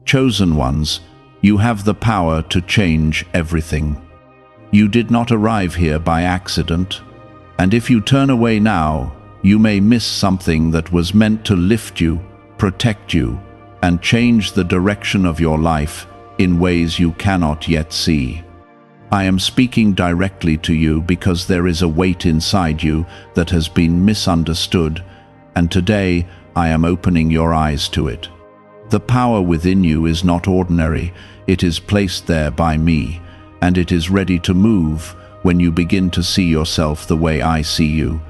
Chosen ones, you have the power to change everything. You did not arrive here by accident, and if you turn away now, you may miss something that was meant to lift you, protect you, and change the direction of your life in ways you cannot yet see. I am speaking directly to you because there is a weight inside you that has been misunderstood, and today I am opening your eyes to it. The power within you is not ordinary, it is placed there by me, and it is ready to move when you begin to see yourself the way I see you.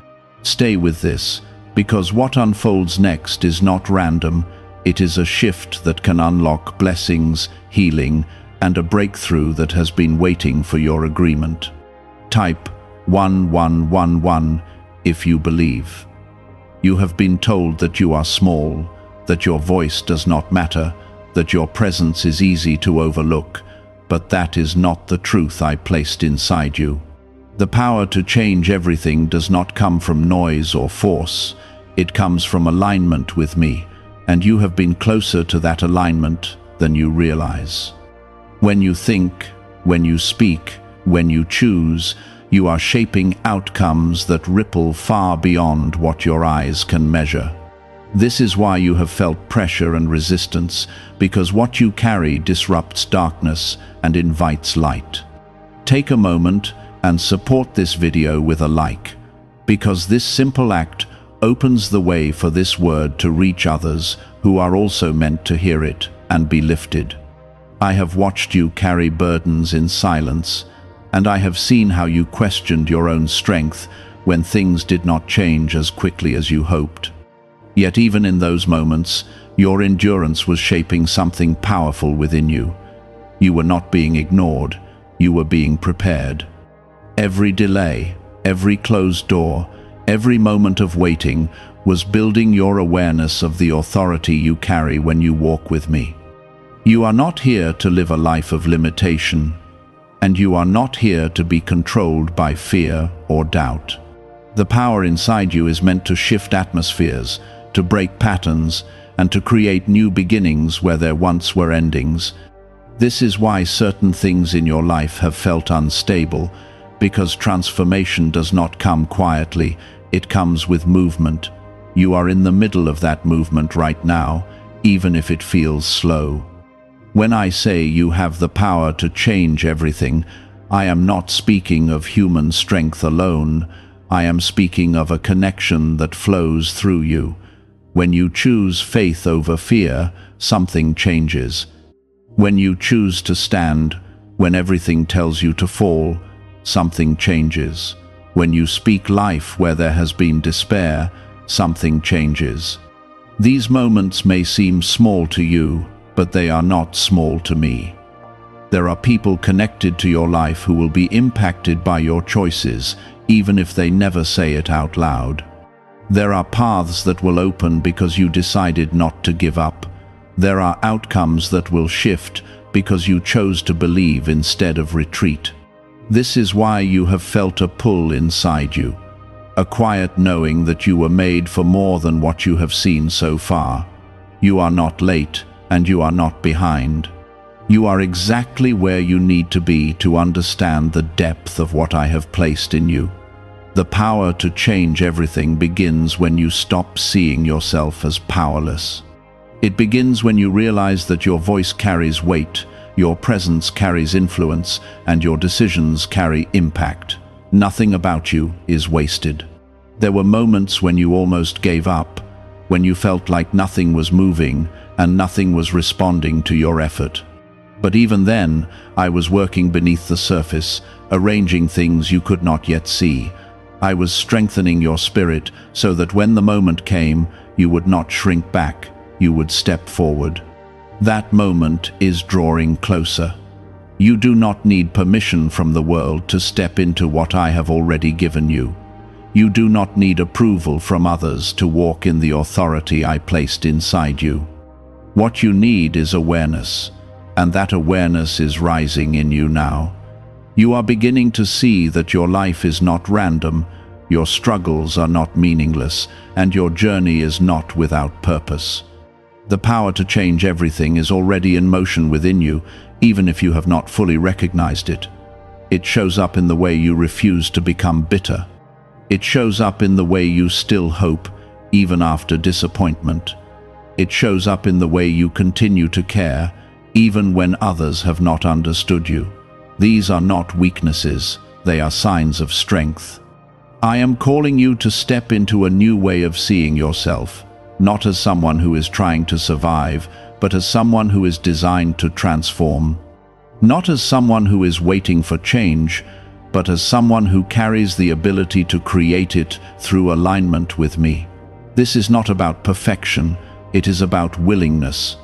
Stay with this, because what unfolds next is not random, it is a shift that can unlock blessings, healing, and a breakthrough that has been waiting for your agreement. Type 1111 if you believe. You have been told that you are small, that your voice does not matter, that your presence is easy to overlook, but that is not the truth I placed inside you. The power to change everything does not come from noise or force, it comes from alignment with me, and you have been closer to that alignment than you realize. When you think, when you speak, when you choose, you are shaping outcomes that ripple far beyond what your eyes can measure. This is why you have felt pressure and resistance, because what you carry disrupts darkness and invites light. Take a moment and support this video with a like, because this simple act opens the way for this word to reach others who are also meant to hear it and be lifted. I have watched you carry burdens in silence, and I have seen how you questioned your own strength when things did not change as quickly as you hoped. Yet even in those moments, your endurance was shaping something powerful within you. You were not being ignored, you were being prepared. Every delay, every closed door, every moment of waiting was building your awareness of the authority you carry when you walk with me. You are not here to live a life of limitation, and you are not here to be controlled by fear or doubt. The power inside you is meant to shift atmospheres, to break patterns, and to create new beginnings where there once were endings. This is why certain things in your life have felt unstable, because transformation does not come quietly, it comes with movement. You are in the middle of that movement right now, even if it feels slow. When I say you have the power to change everything, I am not speaking of human strength alone. I am speaking of a connection that flows through you. When you choose faith over fear, something changes. When you choose to stand, when everything tells you to fall, something changes. When you speak life where there has been despair, something changes. These moments may seem small to you, but they are not small to me. There are people connected to your life who will be impacted by your choices, even if they never say it out loud. There are paths that will open because you decided not to give up. There are outcomes that will shift because you chose to believe instead of retreat. This is why you have felt a pull inside you, a quiet knowing that you were made for more than what you have seen so far. You are not late, and you are not behind. You are exactly where you need to be to understand the depth of what I have placed in you. The power to change everything begins when you stop seeing yourself as powerless. It begins when you realize that your voice carries weight, your presence carries influence, and your decisions carry impact. Nothing about you is wasted. There were moments when you almost gave up, when you felt like nothing was moving and nothing was responding to your effort. But even then, I was working beneath the surface, arranging things you could not yet see. I was strengthening your spirit so that when the moment came, you would not shrink back, you would step forward. That moment is drawing closer. You do not need permission from the world to step into what I have already given you. You do not need approval from others to walk in the authority I placed inside you. What you need is awareness, and that awareness is rising in you now. You are beginning to see that your life is not random, your struggles are not meaningless, and your journey is not without purpose. The power to change everything is already in motion within you, even if you have not fully recognized it. It shows up in the way you refuse to become bitter. It shows up in the way you still hope, even after disappointment. It shows up in the way you continue to care, even when others have not understood you. These are not weaknesses, they are signs of strength. I am calling you to step into a new way of seeing yourself, not as someone who is trying to survive, but as someone who is designed to transform. Not as someone who is waiting for change, but as someone who carries the ability to create it through alignment with me. This is not about perfection, it is about willingness.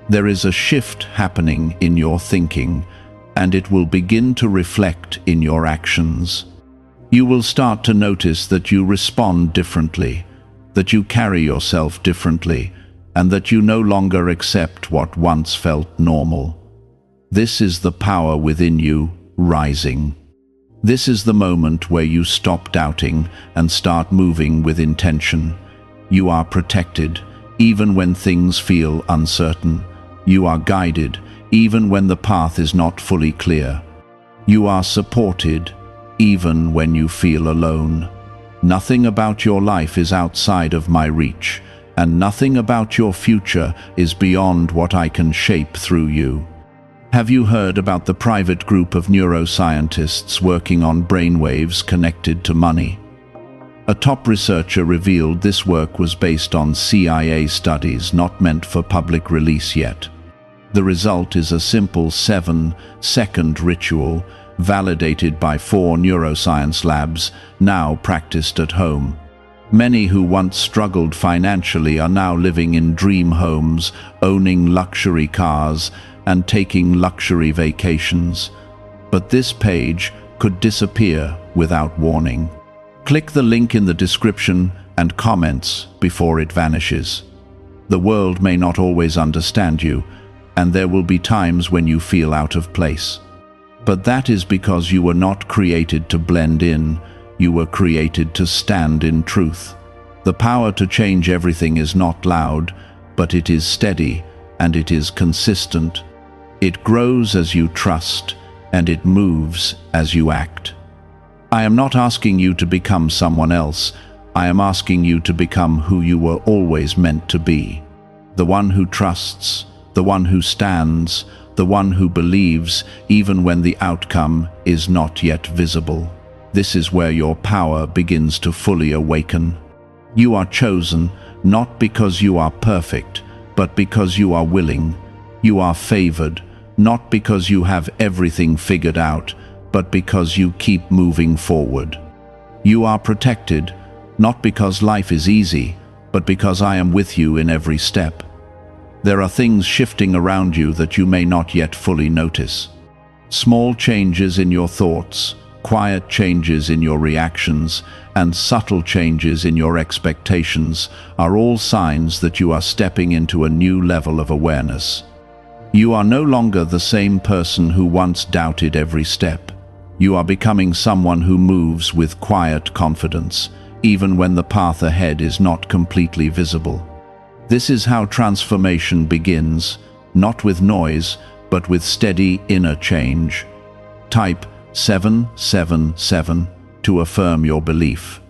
There is a shift happening in your thinking, and it will begin to reflect in your actions. You will start to notice that you respond differently, that you carry yourself differently, and that you no longer accept what once felt normal. This is the power within you rising. This is the moment where you stop doubting and start moving with intention. You are protected, even when things feel uncertain. You are guided, even when the path is not fully clear. You are supported, even when you feel alone. Nothing about your life is outside of my reach, and nothing about your future is beyond what I can shape through you. Have you heard about the private group of neuroscientists working on brainwaves connected to money? A top researcher revealed this work was based on CIA studies not meant for public release yet. The result is a simple 7-second ritual validated by 4 neuroscience labs, now practiced at home. Many who once struggled financially are now living in dream homes, owning luxury cars, and taking luxury vacations. But this page could disappear without warning. Click the link in the description and comments before it vanishes. The world may not always understand you, and there will be times when you feel out of place. But that is because you were not created to blend in, you were created to stand in truth. The power to change everything is not loud, but it is steady, and it is consistent. It grows as you trust, and it moves as you act. I am not asking you to become someone else. I am asking you to become who you were always meant to be. The one who trusts, the one who stands, the one who believes even when the outcome is not yet visible. This is where your power begins to fully awaken. You are chosen not because you are perfect, but because you are willing. You are favored, not because you have everything figured out, but because you keep moving forward. You are protected, not because life is easy, but because I am with you in every step. There are things shifting around you that you may not yet fully notice. Small changes in your thoughts, quiet changes in your reactions, and subtle changes in your expectations are all signs that you are stepping into a new level of awareness. You are no longer the same person who once doubted every step. You are becoming someone who moves with quiet confidence, even when the path ahead is not completely visible. This is how transformation begins, not with noise, but with steady inner change. Type 777 to affirm your belief.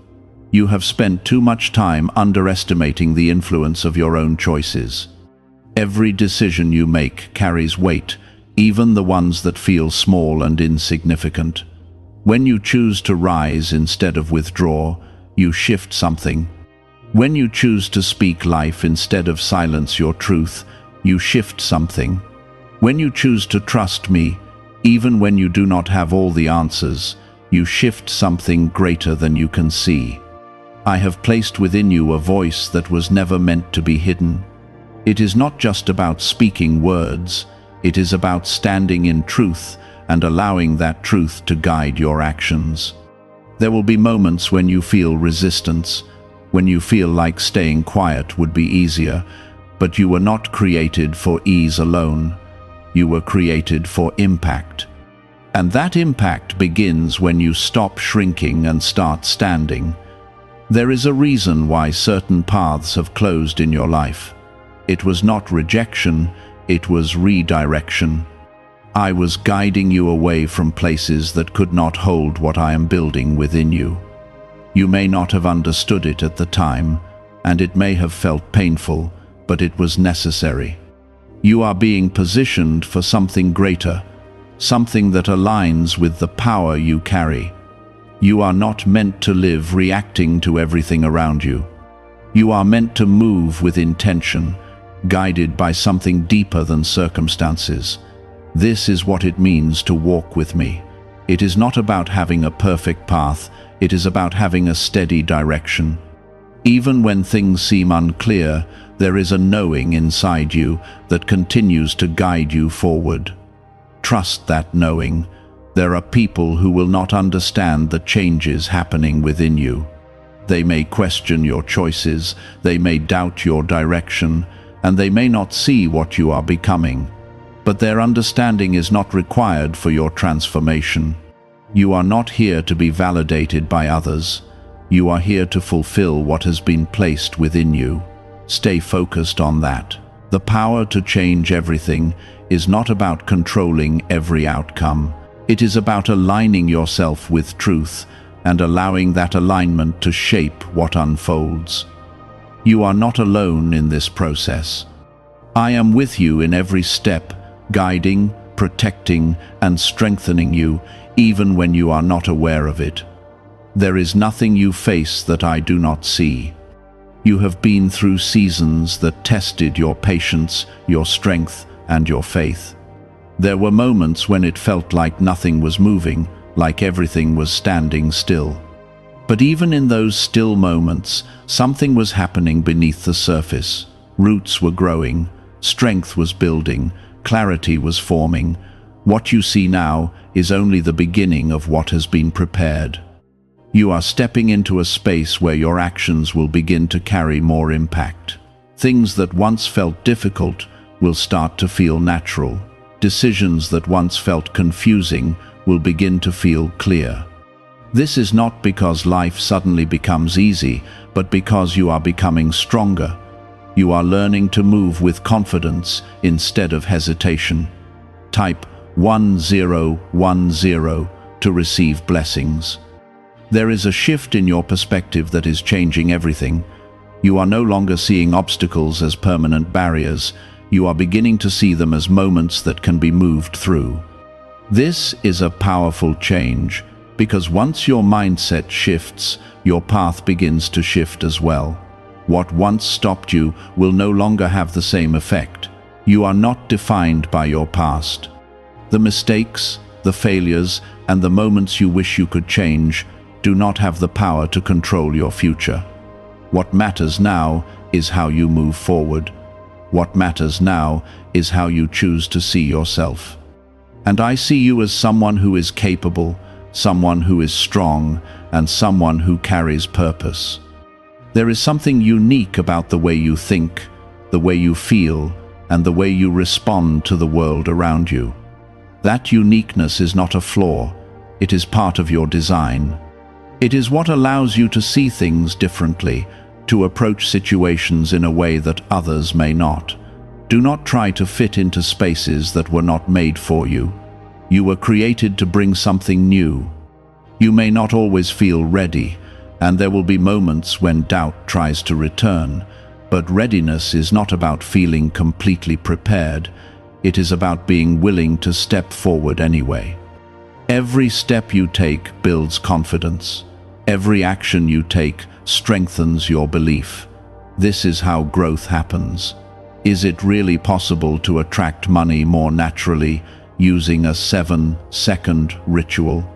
You have spent too much time underestimating the influence of your own choices. Every decision you make carries weight, even the ones that feel small and insignificant. When you choose to rise instead of withdraw, you shift something. When you choose to speak life instead of silence your truth, you shift something. When you choose to trust me, even when you do not have all the answers, you shift something greater than you can see. I have placed within you a voice that was never meant to be hidden. It is not just about speaking words, it is about standing in truth and allowing that truth to guide your actions. There will be moments when you feel resistance, when you feel like staying quiet would be easier, but you were not created for ease alone. You were created for impact. And that impact begins when you stop shrinking and start standing. There is a reason why certain paths have closed in your life. It was not rejection, it was redirection. I was guiding you away from places that could not hold what I am building within you. You may not have understood it at the time, and it may have felt painful, but it was necessary. You are being positioned for something greater, something that aligns with the power you carry. You are not meant to live reacting to everything around you. You are meant to move with intention, guided by something deeper than circumstances. This is what it means to walk with me. It is not about having a perfect path, it is about having a steady direction. Even when things seem unclear, there is a knowing inside you that continues to guide you forward. Trust that knowing. There are people who will not understand the changes happening within you. They may question your choices, they may doubt your direction, and they may not see what you are becoming. But their understanding is not required for your transformation. You are not here to be validated by others. You are here to fulfill what has been placed within you. Stay focused on that. The power to change everything is not about controlling every outcome. It is about aligning yourself with truth and allowing that alignment to shape what unfolds. You are not alone in this process. I am with you in every step, guiding, protecting, and strengthening you, even when you are not aware of it. There is nothing you face that I do not see. You have been through seasons that tested your patience, your strength, and your faith. There were moments when it felt like nothing was moving, like everything was standing still. But even in those still moments, something was happening beneath the surface. Roots were growing, strength was building, clarity was forming. What you see now is only the beginning of what has been prepared. You are stepping into a space where your actions will begin to carry more impact. Things that once felt difficult will start to feel natural. Decisions that once felt confusing will begin to feel clear. This is not because life suddenly becomes easy, but because you are becoming stronger. You are learning to move with confidence instead of hesitation. Type 1010 to receive blessings. There is a shift in your perspective that is changing everything. You are no longer seeing obstacles as permanent barriers. You are beginning to see them as moments that can be moved through. This is a powerful change, because once your mindset shifts, your path begins to shift as well. What once stopped you will no longer have the same effect. You are not defined by your past. The mistakes, the failures, and the moments you wish you could change do not have the power to control your future. What matters now is how you move forward. What matters now is how you choose to see yourself. And I see you as someone who is capable, someone who is strong, and someone who carries purpose. There is something unique about the way you think, the way you feel, and the way you respond to the world around you. That uniqueness is not a flaw, it is part of your design. It is what allows you to see things differently, to approach situations in a way that others may not. Do not try to fit into spaces that were not made for you. You were created to bring something new. You may not always feel ready, and there will be moments when doubt tries to return, but readiness is not about feeling completely prepared. It is about being willing to step forward anyway. Every step you take builds confidence. Every action you take strengthens your belief. This is how growth happens. Is it really possible to attract money more naturally using a 7-second ritual?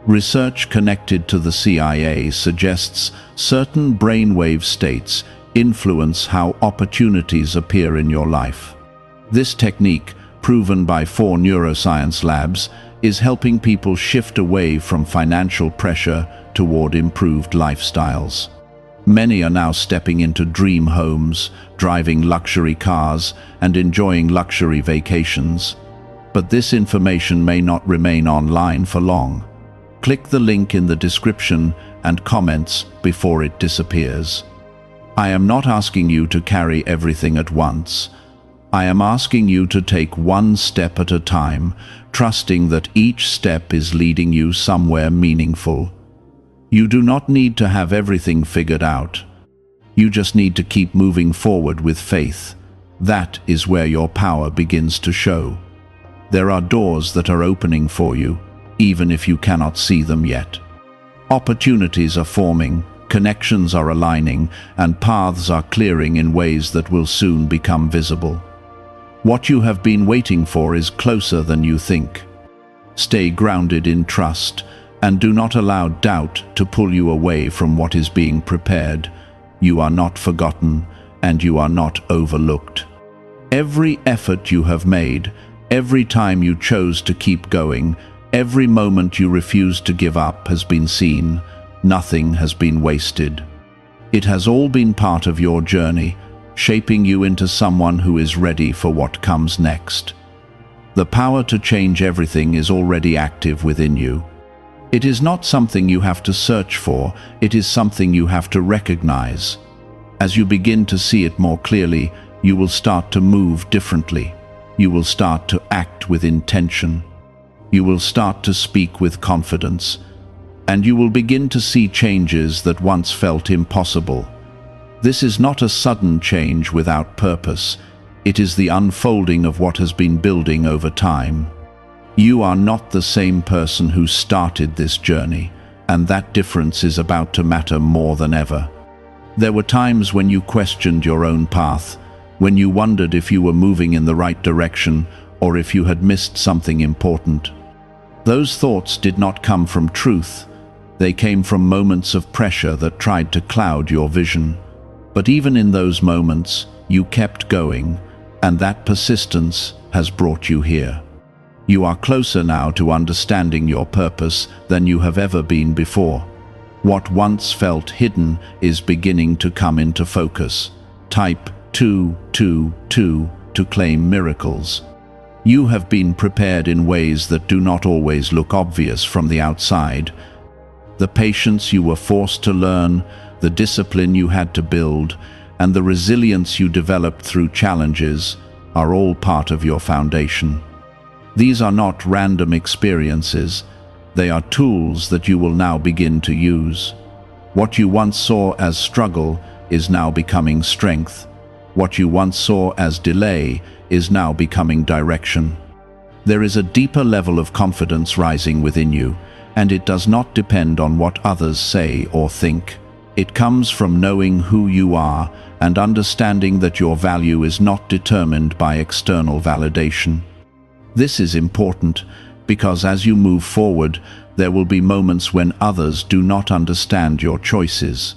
Research connected to the CIA suggests certain brainwave states influence how opportunities appear in your life. This technique, proven by 4 neuroscience labs, is helping people shift away from financial pressure toward improved lifestyles. Many are now stepping into dream homes, driving luxury cars, and enjoying luxury vacations. But this information may not remain online for long. Click the link in the description and comments before it disappears. I am not asking you to carry everything at once. I am asking you to take one step at a time, trusting that each step is leading you somewhere meaningful. You do not need to have everything figured out. You just need to keep moving forward with faith. That is where your power begins to show. There are doors that are opening for you, even if you cannot see them yet. Opportunities are forming, connections are aligning, and paths are clearing in ways that will soon become visible. What you have been waiting for is closer than you think. Stay grounded in trust, and do not allow doubt to pull you away from what is being prepared. You are not forgotten, and you are not overlooked. Every effort you have made, every time you chose to keep going, every moment you refused to give up has been seen. Nothing has been wasted. It has all been part of your journey, shaping you into someone who is ready for what comes next. The power to change everything is already active within you. It is not something you have to search for, it is something you have to recognize. As you begin to see it more clearly, you will start to move differently. You will start to act with intention. You will start to speak with confidence. And you will begin to see changes that once felt impossible. This is not a sudden change without purpose. It is the unfolding of what has been building over time. You are not the same person who started this journey, and that difference is about to matter more than ever. There were times when you questioned your own path, when you wondered if you were moving in the right direction or if you had missed something important. Those thoughts did not come from truth. They came from moments of pressure that tried to cloud your vision. But even in those moments, you kept going, and that persistence has brought you here. You are closer now to understanding your purpose than you have ever been before. What once felt hidden is beginning to come into focus. Type 222 to claim miracles. You have been prepared in ways that do not always look obvious from the outside. The patience you were forced to learn, the discipline you had to build, and the resilience you developed through challenges are all part of your foundation. These are not random experiences. They are tools that you will now begin to use. What you once saw as struggle is now becoming strength. What you once saw as delay is now becoming direction. There is a deeper level of confidence rising within you, and it does not depend on what others say or think. It comes from knowing who you are and understanding that your value is not determined by external validation. This is important because as you move forward, there will be moments when others do not understand your choices.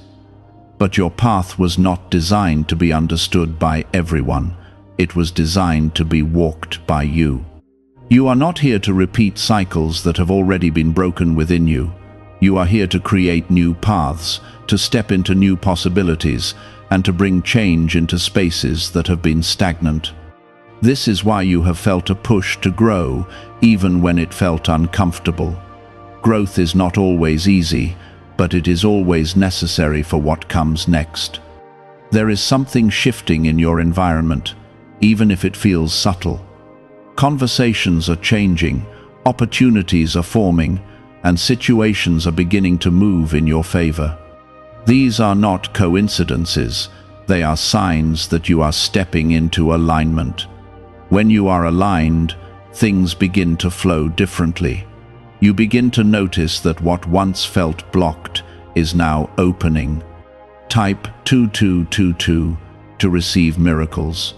But your path was not designed to be understood by everyone. It was designed to be walked by you. You are not here to repeat cycles that have already been broken within you. You are here to create new paths, to step into new possibilities, and to bring change into spaces that have been stagnant. This is why you have felt a push to grow, even when it felt uncomfortable. Growth is not always easy, but it is always necessary for what comes next. There is something shifting in your environment, even if it feels subtle. Conversations are changing, opportunities are forming, and situations are beginning to move in your favor. These are not coincidences, they are signs that you are stepping into alignment. When you are aligned, things begin to flow differently. You begin to notice that what once felt blocked is now opening. Type 2222 to receive miracles.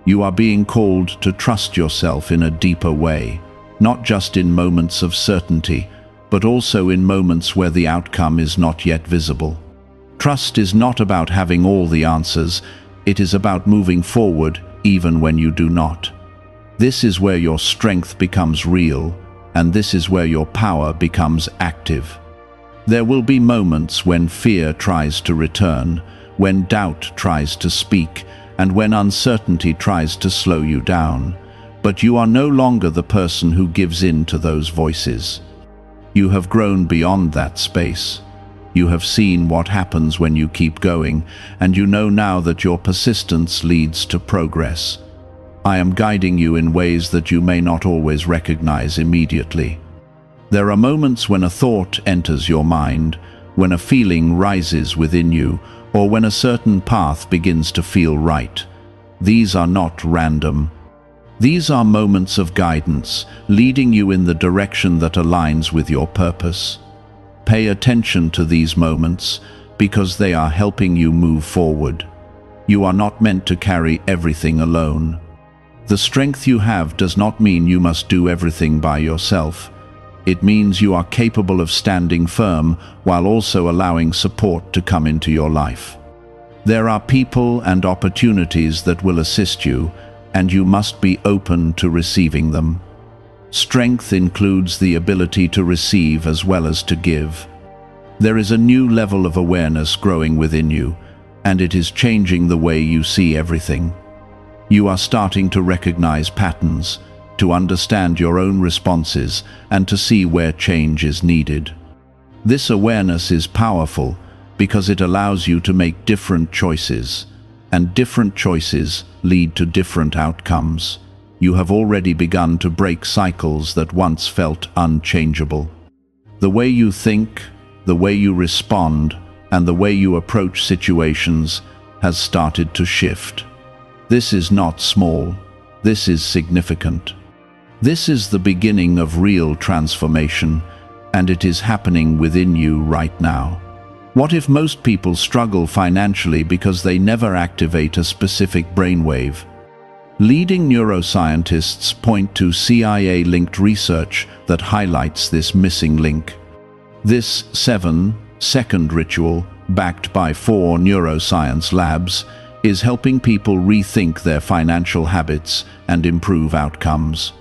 You are being called to trust yourself in a deeper way, not just in moments of certainty, but also in moments where the outcome is not yet visible. Trust is not about having all the answers, it is about moving forward even when you do not. This is where your strength becomes real, and this is where your power becomes active. There will be moments when fear tries to return, when doubt tries to speak, and when uncertainty tries to slow you down. But you are no longer the person who gives in to those voices. You have grown beyond that space. You have seen what happens when you keep going, and you know now that your persistence leads to progress. I am guiding you in ways that you may not always recognize immediately. There are moments when a thought enters your mind, when a feeling rises within you, or when a certain path begins to feel right. These are not random. These are moments of guidance, leading you in the direction that aligns with your purpose. Pay attention to these moments, because they are helping you move forward. You are not meant to carry everything alone. The strength you have does not mean you must do everything by yourself. It means you are capable of standing firm while also allowing support to come into your life. There are people and opportunities that will assist you, and you must be open to receiving them. Strength includes the ability to receive as well as to give. There is a new level of awareness growing within you, and it is changing the way you see everything. You are starting to recognize patterns, to understand your own responses, and to see where change is needed. This awareness is powerful because it allows you to make different choices, and different choices lead to different outcomes. You have already begun to break cycles that once felt unchangeable. The way you think, the way you respond, and the way you approach situations has started to shift. This is not small. This is significant. This is the beginning of real transformation, and it is happening within you right now. What if most people struggle financially because they never activate a specific brainwave? Leading neuroscientists point to CIA-linked research that highlights this missing link. This 7-second ritual, backed by 4 neuroscience labs, is helping people rethink their financial habits and improve outcomes.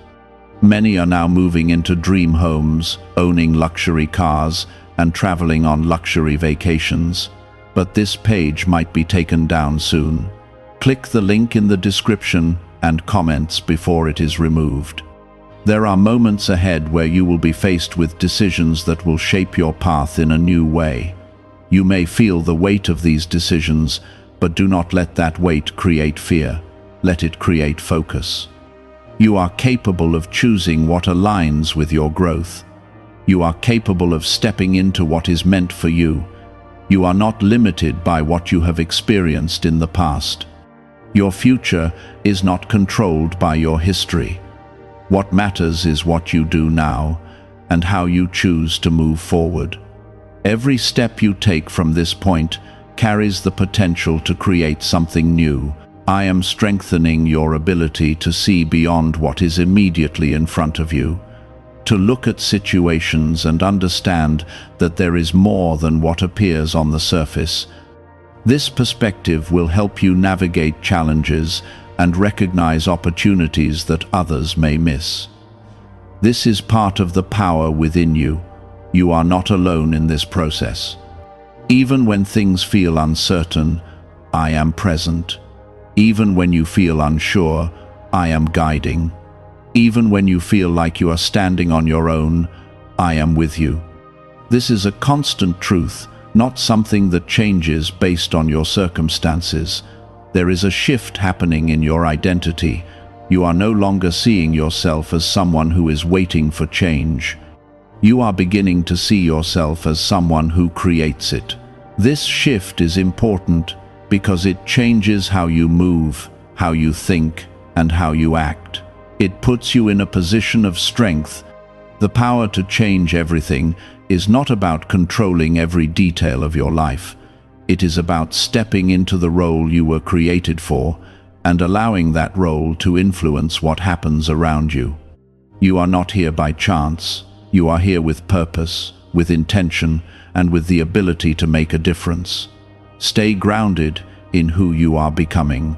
Many are now moving into dream homes, owning luxury cars, and traveling on luxury vacations. But this page might be taken down soon. Click the link in the description and comments before it is removed. There are moments ahead where you will be faced with decisions that will shape your path in a new way. You may feel the weight of these decisions, but do not let that weight create fear. Let it create focus. You are capable of choosing what aligns with your growth. You are capable of stepping into what is meant for you. You are not limited by what you have experienced in the past. Your future is not controlled by your history. What matters is what you do now and how you choose to move forward. Every step you take from this point carries the potential to create something new. I am strengthening your ability to see beyond what is immediately in front of you, to look at situations and understand that there is more than what appears on the surface. This perspective will help you navigate challenges and recognize opportunities that others may miss. This is part of the power within you. You are not alone in this process. Even when things feel uncertain, I am present. Even when you feel unsure, I am guiding. Even when you feel like you are standing on your own, I am with you. This is a constant truth, not something that changes based on your circumstances. There is a shift happening in your identity. You are no longer seeing yourself as someone who is waiting for change. You are beginning to see yourself as someone who creates it. This shift is important because it changes how you move, how you think, and how you act. It puts you in a position of strength. The power to change everything is not about controlling every detail of your life. It is about stepping into the role you were created for and allowing that role to influence what happens around you. You are not here by chance. You are here with purpose, with intention, and with the ability to make a difference. Stay grounded in who you are becoming.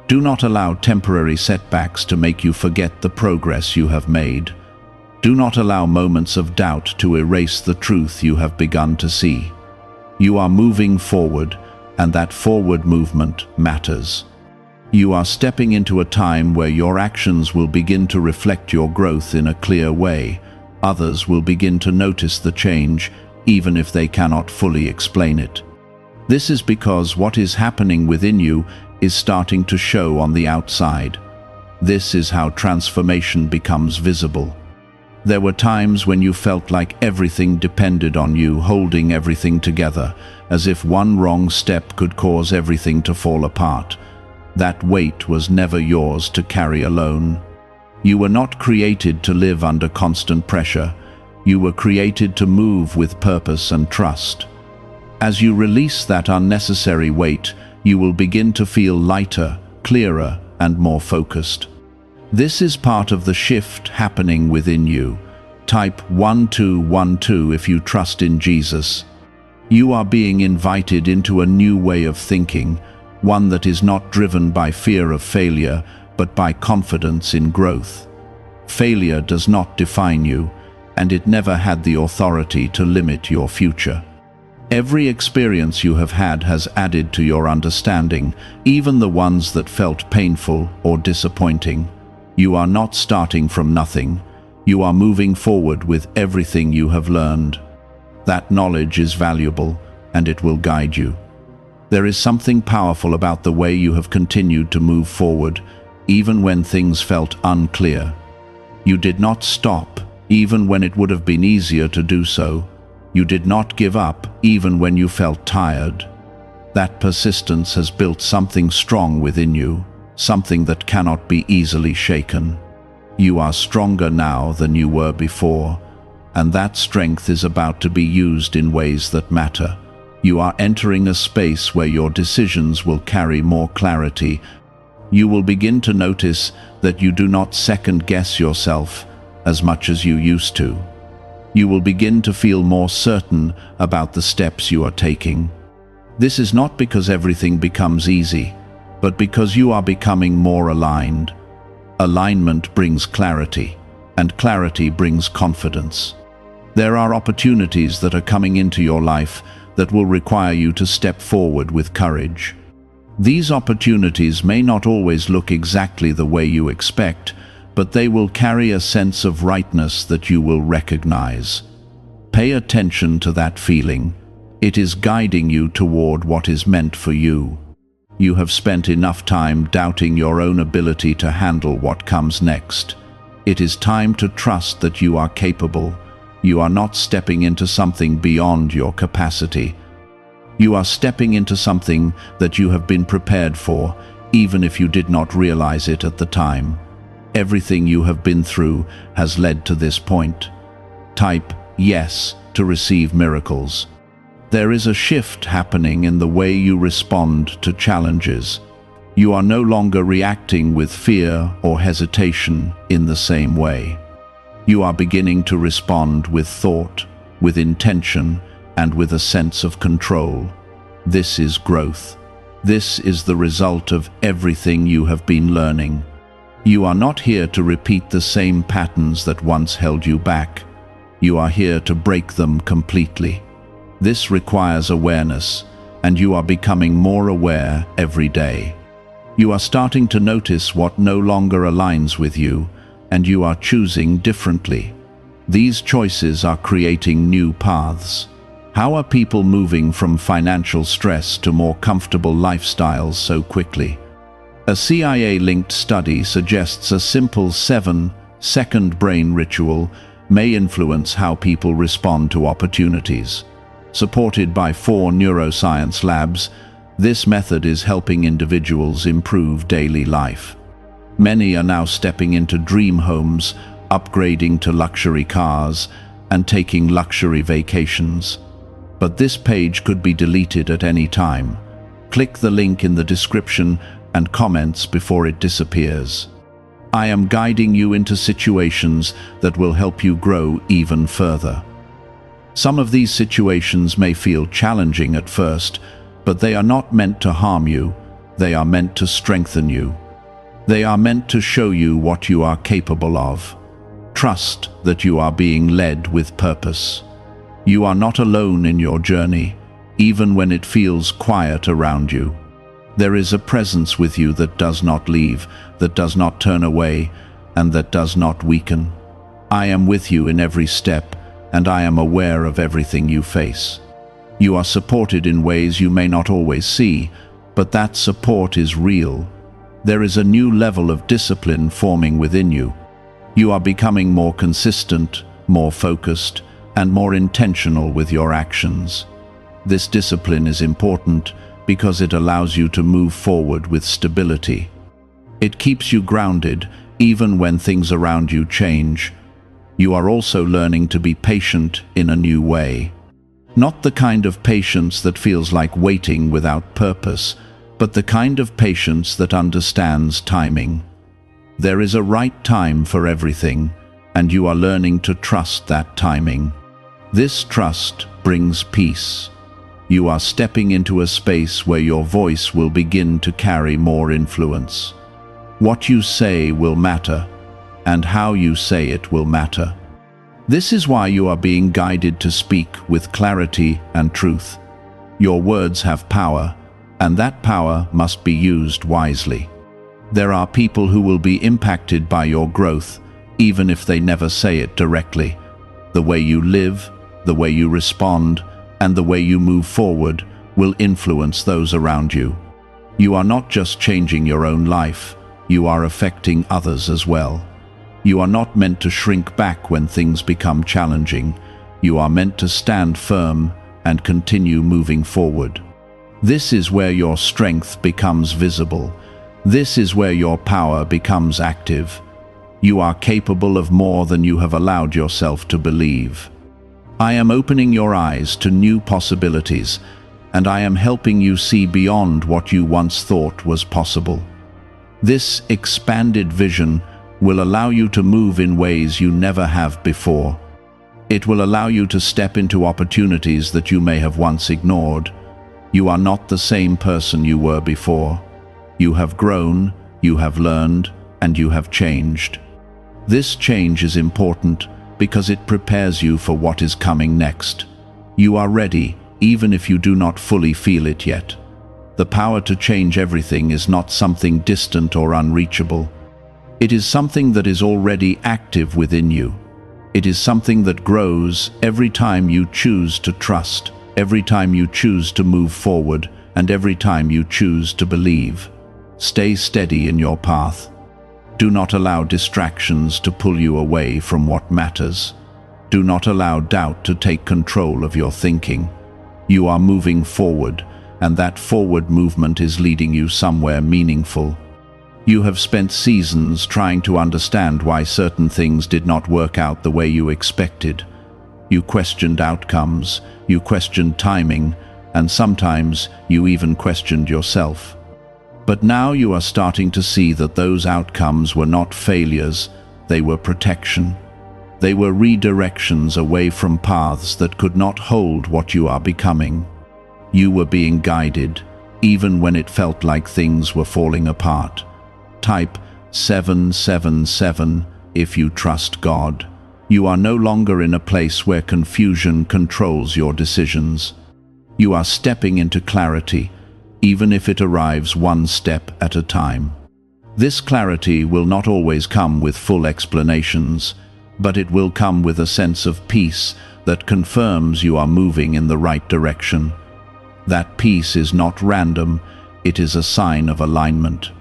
Do not allow temporary setbacks to make you forget the progress you have made. Do not allow moments of doubt to erase the truth you have begun to see. You are moving forward, and that forward movement matters. You are stepping into a time where your actions will begin to reflect your growth in a clear way. Others will begin to notice the change, even if they cannot fully explain it. This is because what is happening within you is starting to show on the outside. This is how transformation becomes visible. There were times when you felt like everything depended on you, holding everything together, as if one wrong step could cause everything to fall apart. That weight was never yours to carry alone. You were not created to live under constant pressure. You were created to move with purpose and trust. As you release that unnecessary weight, you will begin to feel lighter, clearer, and more focused. This is part of the shift happening within you. Type 1212 if you trust in Jesus. You are being invited into a new way of thinking, one that is not driven by fear of failure, but by confidence in growth. Failure does not define you, and it never had the authority to limit your future. Every experience you have had has added to your understanding, even the ones that felt painful or disappointing. You are not starting from nothing. You are moving forward with everything you have learned. That knowledge is valuable, and it will guide you. There is something powerful about the way you have continued to move forward, even when things felt unclear. You did not stop, even when it would have been easier to do so. You did not give up, even when you felt tired. That persistence has built something strong within you, something that cannot be easily shaken. You are stronger now than you were before, and that strength is about to be used in ways that matter. You are entering a space where your decisions will carry more clarity. You will begin to notice that you do not second-guess yourself as much as you used to. You will begin to feel more certain about the steps you are taking. This is not because everything becomes easy, but because you are becoming more aligned. Alignment brings clarity, and clarity brings confidence. There are opportunities that are coming into your life that will require you to step forward with courage. These opportunities may not always look exactly the way you expect, but they will carry a sense of rightness that you will recognize. Pay attention to that feeling. It is guiding you toward what is meant for you. You have spent enough time doubting your own ability to handle what comes next. It is time to trust that you are capable. You are not stepping into something beyond your capacity. You are stepping into something that you have been prepared for, even if you did not realize it at the time. Everything you have been through has led to this point. Type yes to receive miracles. There is a shift happening in the way you respond to challenges. You are no longer reacting with fear or hesitation in the same way. You are beginning to respond with thought, with intention, and with a sense of control. This is growth. This is the result of everything you have been learning. You are not here to repeat the same patterns that once held you back. You are here to break them completely. This requires awareness, and you are becoming more aware every day. You are starting to notice what no longer aligns with you, and you are choosing differently. These choices are creating new paths. How are people moving from financial stress to more comfortable lifestyles so quickly? A CIA-linked study suggests a simple 7-second brain ritual may influence how people respond to opportunities. Supported by 4 neuroscience labs, this method is helping individuals improve daily life. Many are now stepping into dream homes, upgrading to luxury cars, and taking luxury vacations. But this page could be deleted at any time. Click the link in the description and comments before it disappears. I am guiding you into situations that will help you grow even further. Some of these situations may feel challenging at first, but they are not meant to harm you. They are meant to strengthen you. They are meant to show you what you are capable of. Trust that you are being led with purpose. You are not alone in your journey, even when it feels quiet around you. There is a presence with you that does not leave, that does not turn away, and that does not weaken. I am with you in every step, and I am aware of everything you face. You are supported in ways you may not always see, but that support is real. There is a new level of discipline forming within you. You are becoming more consistent, more focused, and more intentional with your actions. This discipline is important because it allows you to move forward with stability. It keeps you grounded even when things around you change. You are also learning to be patient in a new way. Not the kind of patience that feels like waiting without purpose, but the kind of patience that understands timing. There is a right time for everything, and you are learning to trust that timing. This trust brings peace. You are stepping into a space where your voice will begin to carry more influence. What you say will matter, and how you say it will matter. This is why you are being guided to speak with clarity and truth. Your words have power, and that power must be used wisely. There are people who will be impacted by your growth, even if they never say it directly. The way you live, the way you respond, and the way you move forward will influence those around you. You are not just changing your own life, you are affecting others as well. You are not meant to shrink back when things become challenging. You are meant to stand firm and continue moving forward. This is where your strength becomes visible. This is where your power becomes active. You are capable of more than you have allowed yourself to believe. I am opening your eyes to new possibilities, and I am helping you see beyond what you once thought was possible. This expanded vision will allow you to move in ways you never have before. It will allow you to step into opportunities that you may have once ignored. You are not the same person you were before. You have grown, you have learned, and you have changed. This change is important because it prepares you for what is coming next. You are ready, even if you do not fully feel it yet. The power to change everything is not something distant or unreachable. It is something that is already active within you. It is something that grows every time you choose to trust, every time you choose to move forward, and every time you choose to believe. Stay steady in your path. Do not allow distractions to pull you away from what matters. Do not allow doubt to take control of your thinking. You are moving forward, and that forward movement is leading you somewhere meaningful. You have spent seasons trying to understand why certain things did not work out the way you expected. You questioned outcomes, you questioned timing, and sometimes you even questioned yourself. But now you are starting to see that those outcomes were not failures, they were protection. They were redirections away from paths that could not hold what you are becoming. You were being guided, even when it felt like things were falling apart. Type 777 if you trust God. You are no longer in a place where confusion controls your decisions. You are stepping into clarity, even if it arrives one step at a time. This clarity will not always come with full explanations, but it will come with a sense of peace that confirms you are moving in the right direction. That peace is not random, it is a sign of alignment.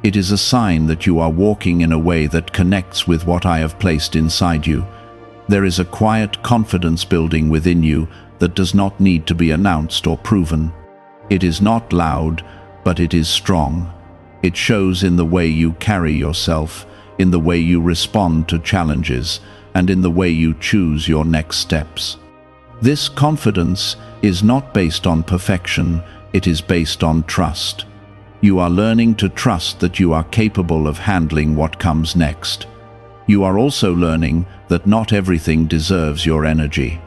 It is a sign that you are walking in a way that connects with what I have placed inside you. There is a quiet confidence building within you that does not need to be announced or proven. It is not loud, but it is strong. It shows in the way you carry yourself, in the way you respond to challenges, and in the way you choose your next steps. This confidence is not based on perfection, it is based on trust. You are learning to trust that you are capable of handling what comes next. You are also learning that not everything deserves your energy.